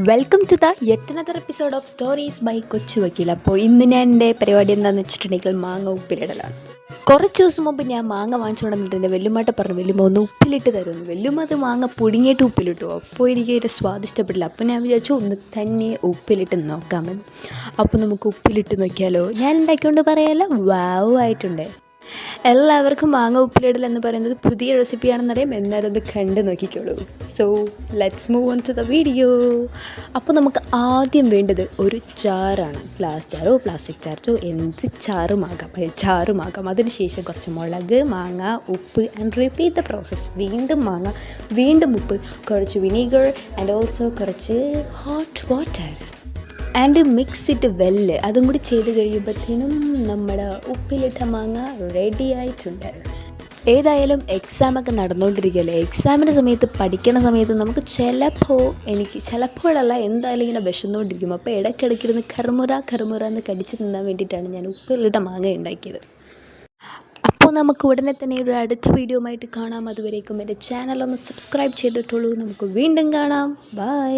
Welcome to the yet another episode of stories by Kochu Vakeel. അപ്പോൾ ഇന്ന് ഞാൻ എൻ്റെ പരിപാടി എന്താണെന്ന് വെച്ചിട്ടുണ്ടെങ്കിൽ മാങ്ങ ഉപ്പിലിടലാണ്. കുറച്ച് ദിവസം മുമ്പ് ഞാൻ മാങ്ങ വാങ്ങിച്ചുകൊണ്ടിട്ട് എൻ്റെ വെല്ലുമാട്ട പറഞ്ഞു, വെല്ലുമ്മ ഒന്ന് ഉപ്പിലിട്ട് തരുമെന്ന്. വെല്ലുമ്മ അത് മാങ്ങ പുഴുങ്ങിയിട്ട് ഉപ്പിലിട്ടു. അപ്പോൾ എനിക്ക് ഒരു സ്വാദ് ഇഷ്ടപ്പെട്ടില്ല. അപ്പോൾ ഞാൻ വിചാരിച്ചു ഒന്ന് തന്നെ ഉപ്പിലിട്ട് നോക്കാമെന്ന്. അപ്പോൾ നമുക്ക് ഉപ്പിലിട്ട് നോക്കിയാലോ. ഞാൻ ഉണ്ടാക്കിക്കൊണ്ട് പറയാമല്ലോ, വാവ് ആയിട്ടുണ്ട്. എല്ലാവർക്കും മാങ്ങ ഉപ്പിലിടൽ എന്ന് പറയുന്നത് പുതിയ റെസിപ്പിയാണെന്നറിയാം, എന്നാലും അത് കണ്ട് നോക്കിക്കോളൂ. So let's move on to the video. അപ്പോൾ നമുക്ക് ആദ്യം വേണ്ടത് ഒരു ചാറാണ്. ഗ്ലാസ് ചാറോ പ്ലാസ്റ്റിക് ചാർജോ എന്ത് ചാറുമാകാം. അതിനുശേഷം കുറച്ച് മുളക്, മാങ്ങ, ഉപ്പ് ആൻഡ് റിപ്പീറ്റ് ദ പ്രോസസ്സ്. വീണ്ടും മാങ്ങ, വീണ്ടും ഉപ്പ്, കുറച്ച് വിനീഗർ ആൻഡ് ഓൾസോ കുറച്ച് hot water and mix it well. അതും കൂടി ചെയ്ത് കഴിയുമ്പോഴത്തേനും നമ്മുടെ ഉപ്പിലിട്ട മാങ്ങ റെഡി ആയിട്ടുണ്ട്. ഏതായാലും എക്സാമൊക്കെ നടന്നുകൊണ്ടിരിക്കുകയല്ലേ. എക്സാമിൻ്റെ സമയത്ത് പഠിക്കണ സമയത്ത് നമുക്ക് ചിലപ്പോഴല്ല എന്തായാലും ഇങ്ങനെ വിശന്നുകൊണ്ടിരിക്കും. അപ്പോൾ ഇടയ്ക്കിടയ്ക്കിരുന്ന് കറുമുറ എന്ന് കടിച്ച് തിന്നാൻ വേണ്ടിയിട്ടാണ് ഞാൻ ഉപ്പിലിട്ട മാങ്ങ ഉണ്ടാക്കിയത്. അപ്പോൾ നമുക്ക് ഉടനെ തന്നെ ഒരു അടുത്ത വീഡിയോയുമായിട്ട് കാണാം. അതുവരേക്കും എൻ്റെ ചാനലൊന്ന് സബ്സ്ക്രൈബ് ചെയ്തിട്ടുള്ളൂ. നമുക്ക് വീണ്ടും കാണാം. ബൈ.